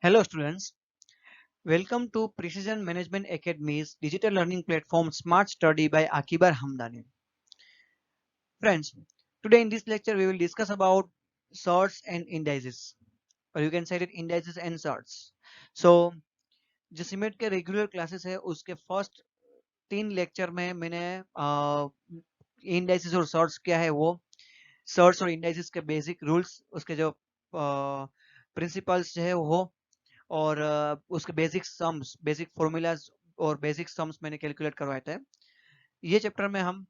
Hello students, welcome to Precision Management Academy's digital learning platform Smart Study by Akibar Hamdani. Friends, today in this lecture we will discuss about sorts and indices, or you can say it indices and sorts. So जो cement के regular classes है उसके first 3 lecture में मैंने indices और sorts क्या है वो सॉर्ट्स और इंडाइसिस के बेसिक रूल्स उसके जो प्रिंसिपल्स है वो और उसके बेसिक सम्स बेसिक फॉर्मूलाज और बेसिक सम्स मैंने कैलकुलेट करवाए थे। ये चैप्टर में हम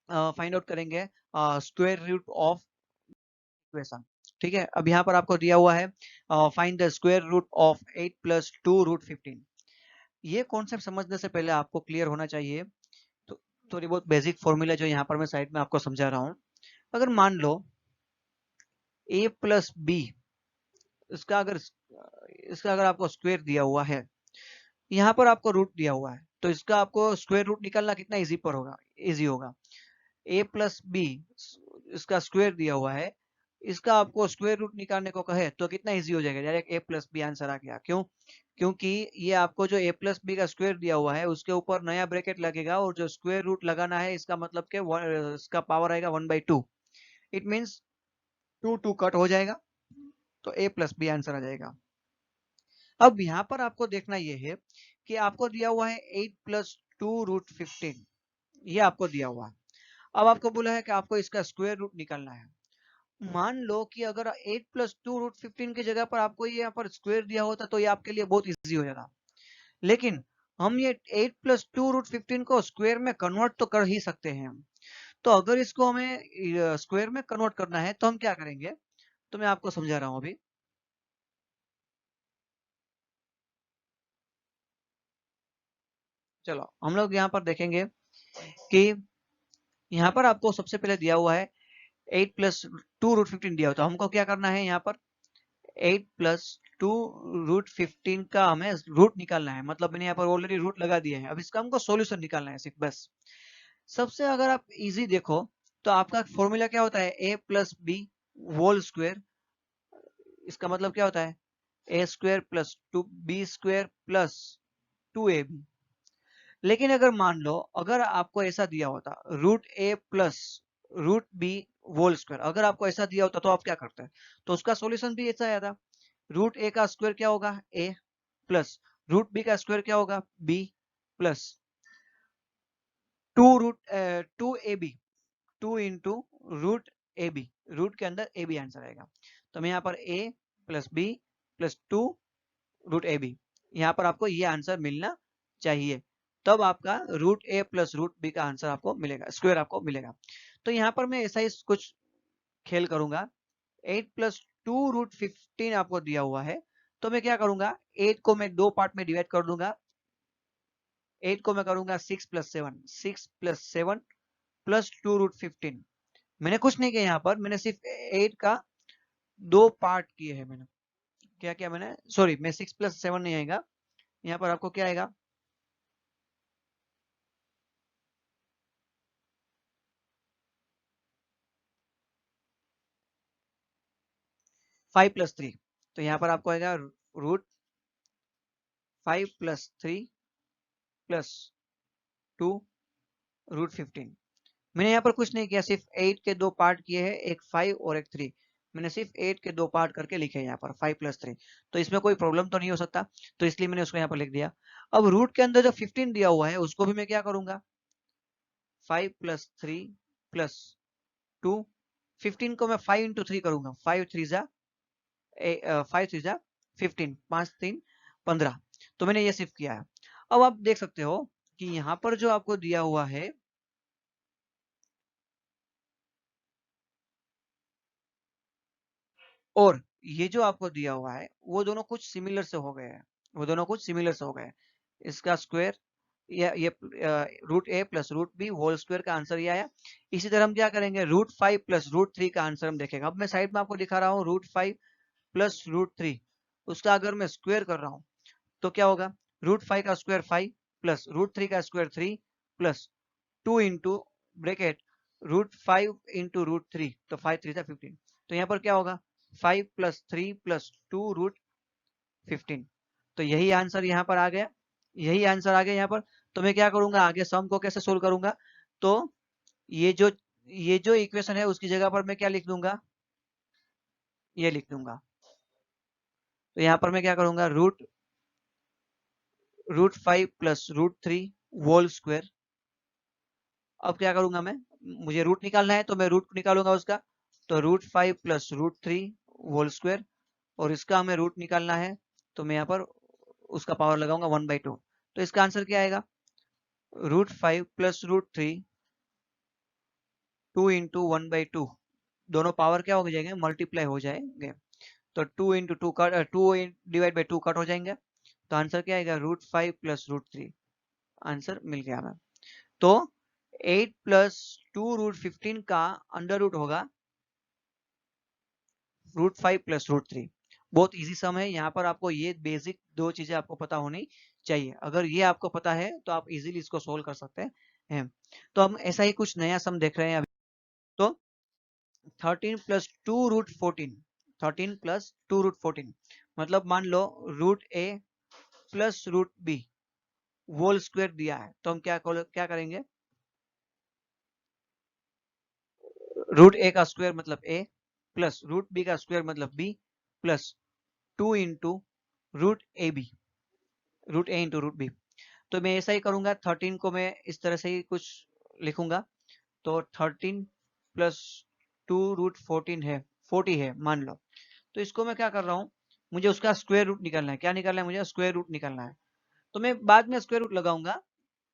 फाइंड आउट करेंगे स्क्वायर रूट ऑफ इक्वेशन। ठीक है, अब यहाँ पर आपको दिया हुआ है find the square root of 8 + 2 √15। ये कॉन्सेप्ट समझने से पहले आपको क्लियर होना चाहिए तो थोड़ी बहुत बेसिक फॉर्मूला जो यहाँ पर मैं साइड में आपको समझा रहा हूँ। अगर मान लो a + b इसका अगर आपको स्क्वायर दिया हुआ है, यहाँ पर आपको रूट दिया हुआ है, तो इसका आपको स्क्वायर रूट निकालना कितना इजी होगा। a + b इसका स्क्वायर दिया हुआ है, इसका आपको स्क्वायर रूट निकालने को कहे तो कितना इजी हो जाएगा, डायरेक्ट a + b आंसर आ गया। क्यों? क्योंकि ये आपको जो a + b का स्क्वायर दिया हुआ है उसके ऊपर नया ब्रैकेट लगेगा और जो स्क्वायर रूट लगाना है इसका मतलब के इसका पावर आएगा 1/2। इट मीन्स 2 कट हो जाएगा तो a + b आंसर आ जाएगा। अब यहाँ पर आपको देखना ये है कि आपको दिया हुआ है 8 + 2 √15, ये आपको दिया हुआ है। अब आपको बोला है कि आपको इसका स्क्वायर रूट निकालना है। मान लो कि अगर 8 + 2 √15 की जगह पर आपको ये यहाँ पर स्क्वायर दिया होता तो ये आपके लिए बहुत इजी हो जाता, लेकिन हम ये 8 + 2 √15 को स्क्वायर में कन्वर्ट तो कर ही सकते हैं। तो अगर इसको हमें स्क्वायर में कन्वर्ट करना है तो हम क्या करेंगे, तो मैं आपको समझा रहा हूँ अभी। चलो हम लोग यहाँ पर देखेंगे कि यहाँ पर आपको सबसे पहले दिया हुआ है 8 + 2 √15 दिया होता है। हमको क्या करना है, यहाँ पर 8 + 2 √15 का हमें रूट निकालना है। मतलब मैंने यहाँ पर ऑलरेडी रूट लगा दिया है, अब इसका हमको सॉल्यूशन निकालना है सिर्फ बस। सबसे अगर आप इजी देखो तो आपका फॉर्मूला क्या होता है, a + b होल स्क्वायर। इसका मतलब क्या होता है, a² + 2b² + 2ab। लेकिन अगर मान लो अगर आपको ऐसा दिया होता √a + √b होल स्क्वायर, अगर आपको ऐसा दिया होता तो आप क्या करते हैं, तो उसका सॉल्यूशन भी ऐसा आया था। √a का स्क्वायर क्या होगा, a प्लस √b का स्क्वायर क्या होगा, b plus 2 into √ab, root के अंदर ab आंसर आएगा। तो मैं यहाँ पर a + b + 2 √ab, यहाँ पर आपको ये आंसर मिलना चाहिए, तब आपका √a + √b का आंसर आपको मिलेगा, स्क्वायर आपको मिलेगा। तो यहाँ पर मैं ऐसा ही कुछ खेल करूंगा। 8 + 2 √15 आपको दिया हुआ है, तो मैं क्या करूंगा, 8 को मैं 2 पार्ट में डिवाइड कर दूंगा। 8 को मैं करूंगा 6 + 7 + 2 √15। मैंने कुछ नहीं किया, यहाँ पर मैंने सिर्फ 8 का 2 पार्ट किए हैं। मैंने क्या किया, मैंने सॉरी मैं 6 + 7 नहीं आएगा, यहाँ पर आपको क्या आएगा, 5 + 3। तो यहाँ पर आपको आएगा √5 + 3 + 2 √15। मैंने यहाँ पर कुछ नहीं किया, सिर्फ 8 के 2 पार्ट किए हैं, एक 5 और एक 3। मैंने सिर्फ 8 के 2 पार्ट करके लिखे हैं यहाँ पर 5 + 3। तो इसमें कोई प्रॉब्लम तो नहीं हो सकता, तो इसलिए मैंने उसको यहाँ पर लिख दिया। अब रूट के अंदर जो 15 दिया हुआ है उसको भी मैं क्या करूंगा, 5 + 3 + 2, 15 को मैं 5 × 3 करूंगा, 5 3 जा 15, 5 3 15। तो मैंने ये सिर्फ किया है। अब आप देख सकते हो कि यहाँ पर जो आपको दिया हुआ है, और ये जो आपको दिया हुआ है वो दोनों कुछ सिमिलर से हो गए हैं, वो दोनों कुछ सिमिलर से हो गए हैं। इसका स्क्वायर ये √a + √b होल स्क्वायर का आंसर ये आया। इसी तरह हम क्या करेंगे, √5 + √3 का आंसर हम देखेंगे। अब मैं साइड में आपको दिखा रहा हूँ √5 + √3, उसका अगर मैं स्क्वायर कर रहा हूँ तो क्या होगा, √5 का स्क्वायर 5 प्लस √3 का square 3 plus 2 into bracket √5 into √3, तो 5 3 15। तो यहाँ पर क्या होगा, 5 + 3 + 2 15। तो यही आंसर यहाँ पर आ गया, यही आंसर आ गया यहाँ पर। तो मैं क्या करूंगा आगे सम को कैसे सोल्व करूंगा, तो ये जो इक्वेशन है उसकी जगह पर मैं क्या लिख दूंगा, ये लिख दूंगा। तो यहाँ पर मैं क्या करूंगा, root 5 plus root 3 whole square. अब क्या करूंगा मैं, मुझे रूट निकालना है तो मैं रूट निकालूंगा उसका। तो root 5 plus root 3 whole square, और इसका हमें रूट निकालना है तो मैं यहाँ पर उसका पावर लगाऊंगा 1/2। तो इसका आंसर क्या आएगा, रूट 5 प्लस रूट 3 2 इंटू 1/2, दोनों पावर क्या हो जाएंगे, मल्टीप्लाई हो जाएंगे। तो 2 into 2 cut, 2 divide by 2 cut हो जाएंगे। तो आंसर क्या आएगा, रूट 5 प्लस रूट 3। आंसर मिल गया हमें। तो 8 प्लस 2 रूट 15 का अंडर रूट होगा रूट 5 प्लस रूट 3। बहुत इजी सम है, यहाँ पर आपको ये बेसिक दो चीजें आपको पता होनी चाहिए। अगर ये आपको पता है तो आप इजीली इसको सोल्व कर सकते हैं। तो हम ऐसा ही कुछ नया सम देख रहे हैं अभी। तो 13 प्लस 2 रूट 14, 13 प्लस 2 रूट 14 मतलब मान लो रूट ए plus root b whole square दिया है। तो हम क्या करेंगे, रूट ए का स्क्वायर मतलब ए, प्लस रूट बी का स्क्वायर मतलब B, plus 2 into root A B, root A into root B. तो मैं ऐसा ही करूंगा, 13 को मैं इस तरह से ही कुछ लिखूंगा। तो 13 प्लस 2 रूट 14 है, 40 है मान लो। तो इसको मैं क्या कर रहा हूँ, मुझे उसका स्क्वायर रूट निकालना है। क्या निकालना है मुझे, स्क्वायर रूट निकालना है। तो मैं बाद में स्क्वायर रूट लगाऊंगा।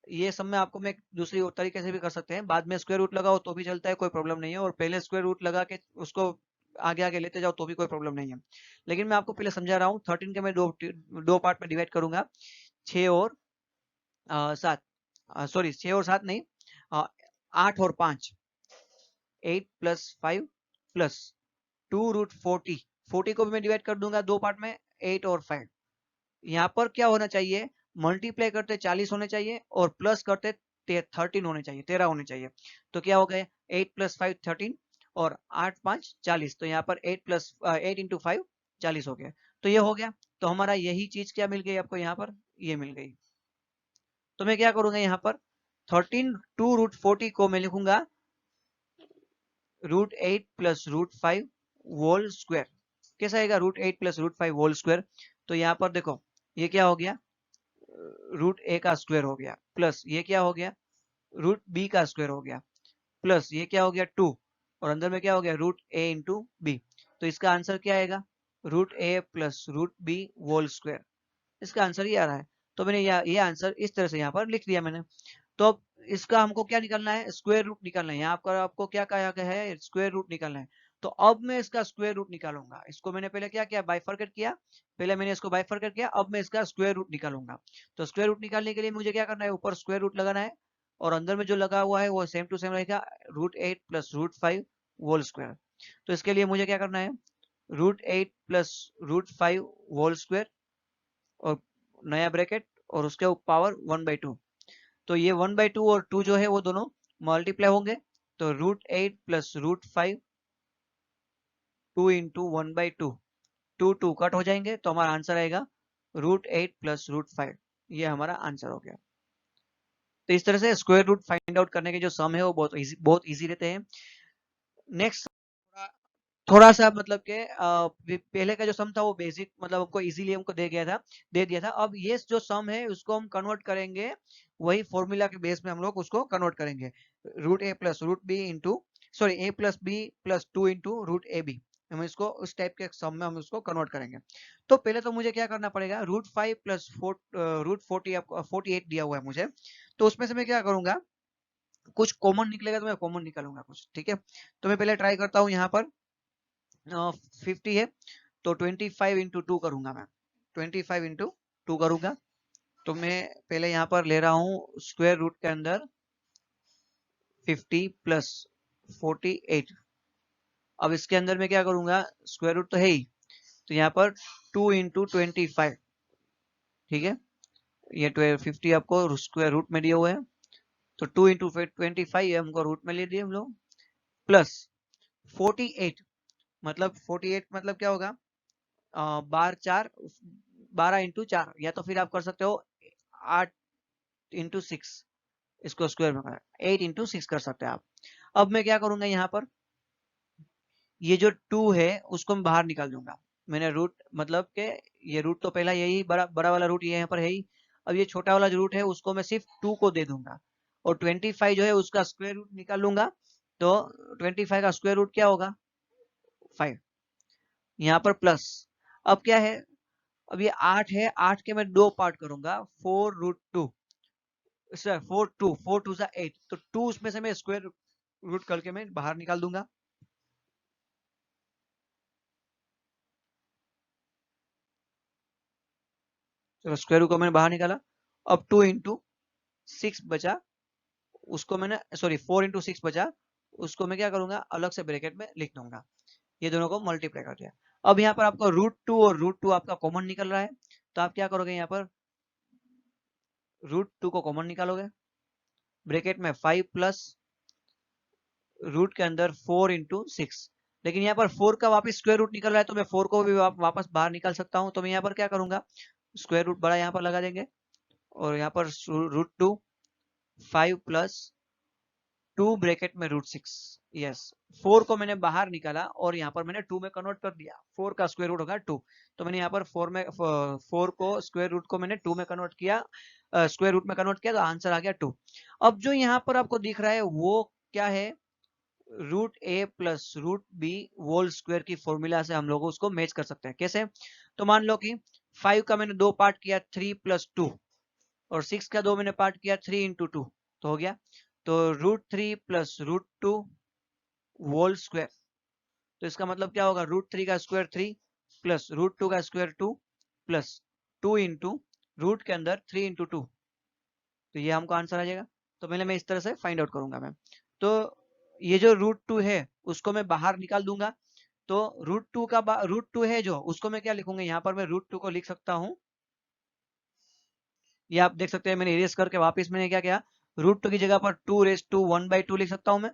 ये सब में आपको मैं दूसरी और तरीके से भी कर सकते हैं, बाद में स्क्वायर रूट लगाओ तो भी चलता है, कोई प्रॉब्लम नहीं है। और पहले स्क्वायर रूट लगा के उसको आगे आगे लेते जाओ तो भी कोई प्रॉब्लम नहीं है। लेकिन मैं आपको पहले समझा रहा हूँ। 13 के मैं दो पार्ट में डिवाइड करूंगा, 6 और 7, सॉरी 6 और 7 नहीं, 8 और 5, 8 प्लस 5 प्लस 2 रूट 40, 40 को भी मैं डिवाइड कर दूंगा दो पार्ट में, 8 और 5। यहाँ पर क्या होना चाहिए, मल्टीप्लाई करते 40 होने चाहिए और प्लस करते 13 होने चाहिए, 13 होने चाहिए। तो क्या हो गया, 8 प्लस 5 13 और 8 5 40। तो यहाँ पर 8 इंटू 5 40 हो गया। तो ये हो गया। तो हमारा यही चीज क्या मिल गई आपको, यहाँ पर ये मिल गई। तो मैं क्या करूंगा, यहाँ पर 13 2 रूट 40 को मैं लिखूंगा root 8 plus root 5 whole square. कैसा आएगा, root 8 plus root 5 whole square. तो यहाँ पर देखो ये क्या हो गया, रूट ए का स्क्वायर हो गया, प्लस ये क्या हो गया, रूट बी का स्क्वायर हो गया, प्लस ये क्या हो गया 2, और अंदर में क्या हो गया, रूट ए इंटू बी। तो इसका आंसर क्या आएगा, रूट ए plus root b whole square. इसका आंसर ये आ रहा है। तो मैंने ये आंसर इस तरह से यहाँ पर लिख दिया मैंने। तो अब इसका हमको क्या निकालना है, स्क्वायर रूट निकालना है। यहाँ पर आपको क्या कहा गया है, स्क्वायर रूट निकालना है। तो अब मैं इसका स्क्वायर रूट निकालूंगा। इसको मैंने पहले क्या किया, बाइफरकेट किया। पहले मैंने इसको बाइफरकेट किया, अब मैं इसका स्क्वायर रूट निकालूंगा। तो स्क्वायर रूट निकालने के लिए मुझे क्या करना है, ऊपर स्क्वायर रूट लगाना है और अंदर में जो लगा हुआ है वो सेम टू सेम रहेगा, root 8 plus root 5 whole square. तो इसके लिए मुझे क्या करना है, root 8 plus root 5 whole square और नया ब्रैकेट और उसके पावर 1/2। तो ये 1/2 और 2 जो है वो दोनों मल्टीप्लाई होंगे। तो root 8 plus root 5 2 into 1/2, 2 2 cut हो जाएंगे। तो हमारा आंसर आएगा रूट 8 प्लस रूट 5। ये हमारा आंसर हो गया। तो इस तरह से स्क्वायर रूट फाइंड आउट करने के जो सम है वो बहुत इजी रहते हैं। नेक्स्ट थोड़ा सा मतलब के पहले का जो सम था वो बेसिक मतलब हमको इजीली हमको दे दिया था। अब ये जो सम है उसको हम कन्वर्ट करेंगे, वही फॉर्मूला के बेस में हम लोग उसको कन्वर्ट करेंगे, root A plus root B into, sorry A plus B plus 2 into root A B. हम इसको उस टाइप के सम में हम उसको कन्वर्ट करेंगे। तो पहले तो मुझे क्या करना पड़ेगा, रूट 5 प्लस रूट 40 आपको 48 दिया हुआ है मुझे। तो उसमें से मैं क्या करूंगा, कुछ कॉमन निकलेगा तो मैं कॉमन निकालूंगा कुछ, ठीक है। तो मैं पहले ट्राई करता हूँ, यहाँ पर 50 है तो 25 इंटू 2 करूंगा मैं, 25 इंटू 2 करूंगा। तो मैं पहले यहाँ पर ले रहा हूँ स्क्वायर रूट के अंदर 50 प्लस 48। अब इसके अंदर मैं क्या करूंगा, स्क्वायर रूट तो है ही, तो यहाँ पर 2 इंटू 25, ठीक है। ये 50 आपको स्क्वायर रूट में दिया हुआ है, तो 2 इंटू 25 हमको रूट में ले दिए हम लोग, प्लस 48 मतलब 48 मतलब क्या होगा, बार 4 12 × 4, या तो फिर आप कर सकते हो 8 × 6, इसको स्क्वायर में करना 8 × 6 कर सकते हैं आप। अब मैं क्या करूंगा, यहाँ पर ये जो 2 है उसको मैं बाहर निकाल दूंगा। मैंने रूट मतलब के ये रूट तो पहला यही बड़ा बड़ा वाला रूट ये यहाँ पर है ही। अब ये छोटा वाला जो रूट है उसको मैं सिर्फ 2 को दे दूंगा, और 25 जो है उसका स्क्वायर रूट निकाल लूंगा। तो 25 का स्क्वायर रूट क्या होगा, 5। यहाँ पर प्लस, अब क्या है, अब ये 8 है, 8 के मैं 2 पार्ट करूंगा, 4√2, 4 2 8, तो 2 उसमें से मैं स्क्वायर रूट करके मैं बाहर निकाल दूंगा। चलो स्क्वायर रूट को मैंने बाहर निकाला। अब 2 × 6 बचा, उसको मैंने सॉरी 4 × 6 बचा, उसको मैं क्या करूंगा, अलग से ब्रैकेट में लिख दूंगा। ये दोनों को मल्टीप्लाई कर दिया। अब यहाँ पर आपको √2 और √2 आपका कॉमन निकल रहा है, तो आप क्या करोगे, यहाँ पर √2 को कॉमन निकालोगे, ब्रैकेट में 5 प्लस रूट के अंदर 4 × 6। लेकिन यहाँ पर 4 का वापस स्क्वायर रूट निकल रहा है, तो मैं 4 को भी वापस बाहर निकाल सकता हूँ। तो मैं यहाँ पर क्या करूंगा, स्क्वायर रूट बड़ा यहाँ पर लगा देंगे, और यहाँ पर √2 5 प्लस 2 ब्रैकेट में √6। यस, 4 को मैंने बाहर निकाला और यहाँ पर मैंने 2 में कन्वर्ट कर दिया। 4 का स्क्वायर रूट होगा 2, तो मैंने यहाँ पर 4 को स्क्वायर रूट को मैंने 2 में कन्वर्ट किया, स्क्वायर रूट में कन्वर्ट किया, तो आंसर आ गया 2। अब जो यहाँ पर आपको दिख रहा है वो क्या है, √a plus √b whole square की फॉर्मूला से हम लोग उसको मैच कर सकते हैं। कैसे, तो मान लो कि 5 का मैंने 2 पार्ट किया, 3 + 2, और 6 का 2 मैंने पार्ट किया, 3 × 2, तो हो गया। तो √3 प्लस √2 होल स्क्वायर, तो इसका मतलब क्या होगा, √3 का स्क्वायर 3 प्लस √2 का स्क्वायर 2 प्लस 2 × रूट के अंदर 3 × 2, तो ये हमको आंसर आ जाएगा। तो पहले मैं इस तरह से फाइंड आउट करूंगा मैं। तो ये जो √2 है उसको मैं बाहर निकाल दूंगा। तो √2 है जो, उसको मैं क्या लिखूंगा, यहाँ पर मैं √2 को लिख सकता हूँ, ये आप देख सकते हैं मैंने इरेज करके वापस मैंने क्या किया, √2 की जगह पर 2⁻1/2 लिख सकता हूँ मैं,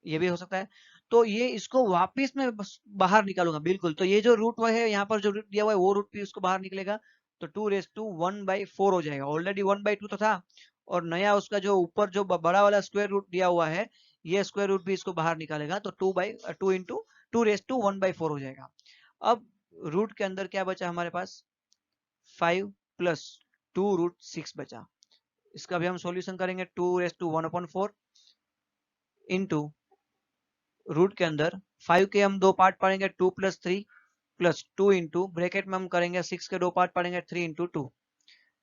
ये भी हो सकता है। तो ये इसको वापस मैं बाहर निकालूंगा बिल्कुल। तो ये जो रूट है यहाँ पर जो रूट दिया हुआ है वो रूट भी उसको बाहर निकलेगा, तो 2⁻1/4 हो जाएगा। ऑलरेडी 1/2 तो था, और नया उसका जो ऊपर जो बड़ा वाला स्क्वायर रूट दिया हुआ है, ये स्क्वायर रूट भी इसको बाहर निकालेगा, तो 2 × 1/4 हो जाएगा। अब रूट के अंदर क्या बचा हमारे पास, 5 प्लस 2√6 बचा। इसका भी हम सॉल्यूशन करेंगे, 2⁻1/4 इंटू रूट के अंदर 5 के हम 2 पार्ट पढ़ेंगे, 2 + 3 प्लस 2 इंटू ब्रैकेट में हम करेंगे 6 के 2 पार्ट पढ़ेंगे, 3 × 2।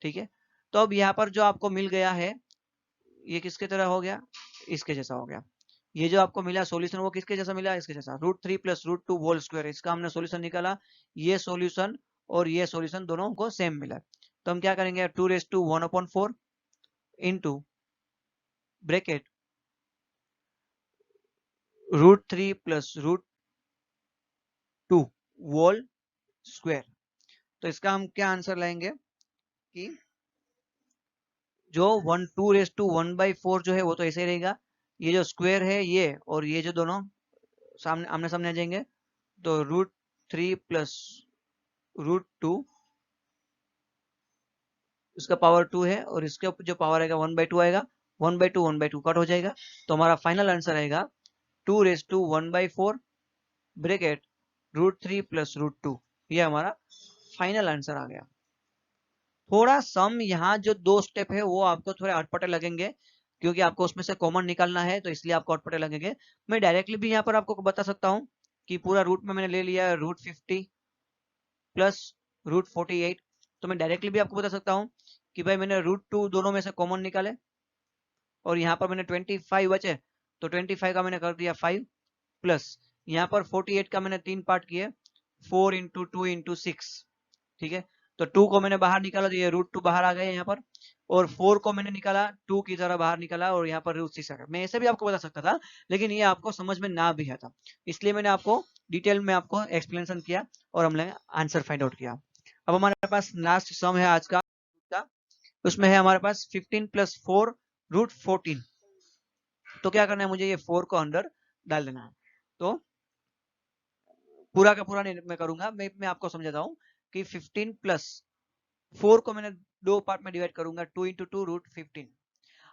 ठीक है, तो अब यहाँ पर जो आपको मिल गया है ये किसके तरह हो गया, इसके जैसा हो गया। ये जो आपको मिला सॉल्यूशन वो किसके जैसा मिला, इसके जैसा, √3 प्लस √2 होल स्क्वायर, इसका हमने सॉल्यूशन निकाला। ये सॉल्यूशन और ये सॉल्यूशन दोनों को सेम मिला, तो हम क्या करेंगे, 2⁻1/4 into bracket √3 plus √2 whole square. तो इसका हम क्या आंसर लाएंगे कि जो 2⁻1/4 जो है वो तो ऐसे ही रहेगा, ये जो स्क्वायर है ये और ये जो दोनों सामने आमने सामने आ जाएंगे, तो √3 प्लस √2, इसका पावर 2 है और इसके ऊपर जो पावर आएगा 1/2 आएगा, 1/2 कट हो जाएगा, तो हमारा फाइनल आंसर आएगा 2⁻1/4 ब्रैकेट √3 प्लस √2, ये हमारा फाइनल आंसर आ गया। थोड़ा सम यहाँ जो 2 स्टेप है वो आपको थोड़े अटपटे लगेंगे, क्योंकि आपको उसमें से कॉमन निकालना है, तो इसलिए आपको अटपटे लगेंगे। मैं डायरेक्टली भी यहाँ पर आपको बता सकता हूँ कि पूरा रूट में मैंने ले लिया है √50 प्लस √48, तो मैं डायरेक्टली भी आपको बता सकता हूँ कि भाई मैंने √2 दोनों में से कॉमन निकाले, और यहाँ पर मैंने 25 बचे, तो 25 का मैंने कर दिया 5 प्लस यहाँ पर 48 का मैंने 3 पार्ट किए, 4 × 2 × 6। ठीक है, तो 2 को मैंने बाहर निकाला, तो ये √2 बाहर आ गया यहाँ पर, और 4 को मैंने निकाला, 2 की तरह बाहर निकाला, और यहाँ पर √6 आ गया। मैं ऐसे भी आपको बता सकता था, लेकिन ये आपको समझ में ना भी आता, इसलिए मैंने आपको डिटेल में आपको एक्सप्लेनेशन किया और हमने आंसर फाइंड आउट किया। अब हमारे पास लास्ट सम है आज का, उसमें है हमारे पास 15 + 4 √14। तो क्या करना है, मुझे ये 4 को अंदर डाल देना है। तो पूरा का पूरा नहीं मैं करूंगा, मैं आपको समझाता हूँ कि 15 प्लस 4 को मैंने दो पार्ट में डिवाइड करूंगा, 2 इंटू टू रूट 15।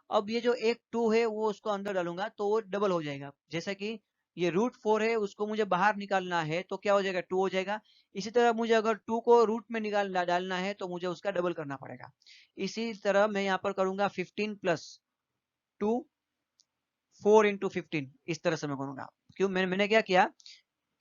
अब ये जो एक 2 है वो उसको अंदर डालूंगा तो वो डबल हो जाएगा। जैसा कि ये रूट 4 है उसको मुझे बाहर निकालना है तो क्या हो जाएगा, 2 हो जाएगा। इसी तरह मुझे अगर 2 को रूट में डालना है तो मुझे उसका डबल करना पड़ेगा। इसी तरह मैं यहाँ पर करूंगा 15 प्लस 2 4 इंटू 15, इस तरह से मैं करूंगा। क्यों, मैंने क्या किया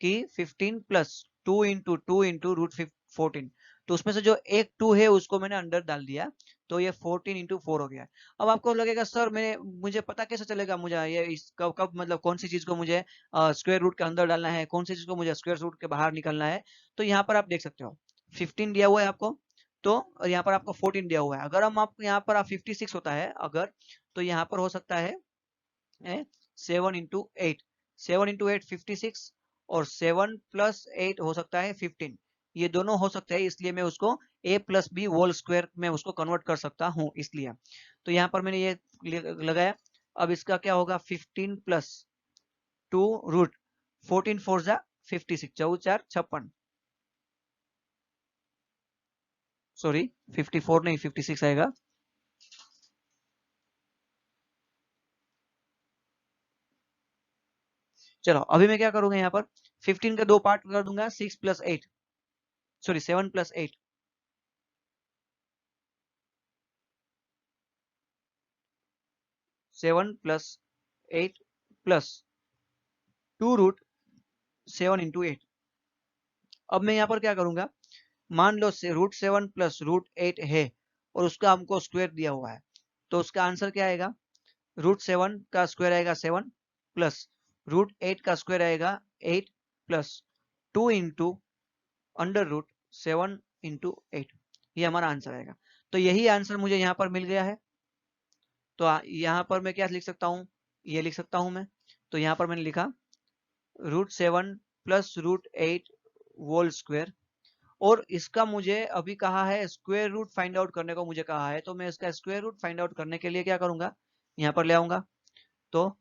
कि 15 प्लस 2 इंटू रूट 14, तो उसमें से जो एक 2 है उसको मैंने अंदर डाल दिया, तो ये 14 इंटू 4 हो गया। अब आपको लगेगा सर मुझे पता कैसे चलेगा, मुझे ये इस कब मतलब कौन सी चीज को मुझे स्क्वायर रूट के अंदर डालना है, कौन सी चीज को मुझे स्क्वायर रूट के बाहर निकालना है। तो यहाँ पर आप देख सकते हो 15 दिया हुआ है आपको, तो और यहाँ पर आपको 14 दिया हुआ है। अगर हम आप यहाँ पर आप 56 होता है अगर, तो यहाँ पर हो सकता है 7 इंटू 8, 7 इंटू 8 56, और 7 प्लस 8 हो सकता है 15। ये दोनों हो सकते हैं, इसलिए मैं उसको a plus b whole square में उसको कन्वर्ट कर सकता हूँ, इसलिए। तो यहाँ पर मैंने ये लगाया। अब इसका क्या होगा, 15 प्लस 2 रूट 14 4 जा 56, 4 4 56, सॉरी 54 नहीं 56 आएगा। चलो अभी मैं क्या करूंगा, यहाँ पर 15 का दो पार्ट कर दूंगा, 6 plus 8, sorry 7 plus 8, 7 plus 8 plus 2 root 7 into 8। अब मैं यहाँ पर क्या करूंगा, मान लो से रूट 7 प्लस रूट 8 है और उसका हमको स्क्वायर दिया हुआ है, तो उसका आंसर क्या आएगा, रूट 7 का स्क्वायर आएगा 7 प्लस रूट 8 का स्क्वायर आएगा 8 plus 2 into under root 7 into 8, ये हमारा आंसर आएगा। तो यही आंसर मुझे यहाँ पर मिल गया है। तो यहाँ पर मैं क्या लिख सकता हूँ, ये लिख सकता हूँ मैं। तो यहाँ पर मैंने लिखा root 7 plus root 8 whole square, और इसका मुझे अभी कहा है स्क्वायर रूट फाइंड आउट करने को मुझे कहा है, तो मैं इसका स्क्वायर रूट फाइंड आउट करने के लिए क्या करूंगा, यहाँ पर ले आऊंगा। तो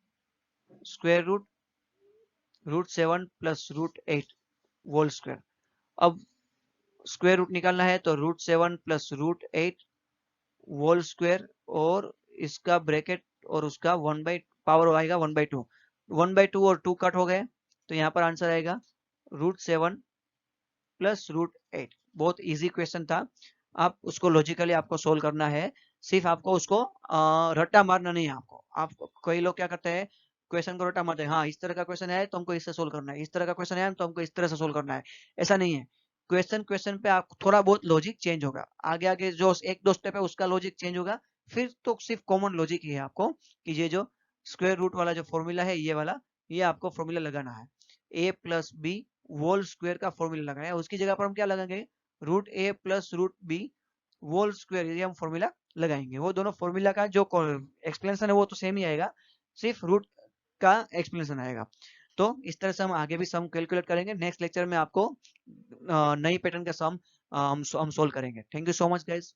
square root root 7 plus root 8 whole square. अब स्क्वायर रूट निकालना है तो root 7 plus root 8 whole square, और इसका ब्रैकेट और उसका 1 बाई पावर आएगा 1/2, 1/2 और 2 कट हो गए, तो यहाँ पर आंसर आएगा रूट 7 प्लस रूट 8। बहुत इजी क्वेश्चन था, आप उसको लॉजिकली आपको सोल्व करना है, सिर्फ आपको उसको रट्टा मारना नहीं है। आपको आप कई लोग क्या करते हैं, क्वेश्चन को रट्टा मारते हैं, हाँ इस तरह का क्वेश्चन है तो हमको इससे सोल्व करना है, इस तरह का क्वेश्चन है तो हमको इस तरह से सोल्व करना है। ऐसा नहीं है, क्वेश्चन क्वेश्चन पे आप थोड़ा बहुत लॉजिक चेंज होगा, आगे आगे जो एक दो स्टेप है उसका लॉजिक चेंज होगा, फिर तो सिर्फ कॉमन लॉजिक ही है आपको कि ये जो स्क्वायर रूट वाला जो फॉर्मूला है ये वाला, ये आपको फॉर्मूला लगाना है। a plus b whole square का फॉर्मूला लगाना है, उसकी जगह पर हम क्या लगाएंगे, रूट ए plus root b whole square, ये हम फॉर्मूला लगाएंगे। वो दोनों फॉर्मूला का जो एक्सप्लेनेशन है वो तो सेम ही आएगा, सिर्फ रूट का एक्सप्लेनेशन आएगा। तो इस तरह से हम आगे भी सम कैलकुलेट करेंगे। नेक्स्ट लेक्चर में आपको नई पैटर्न का सम हम सोल्व करेंगे। Thank you so much guys.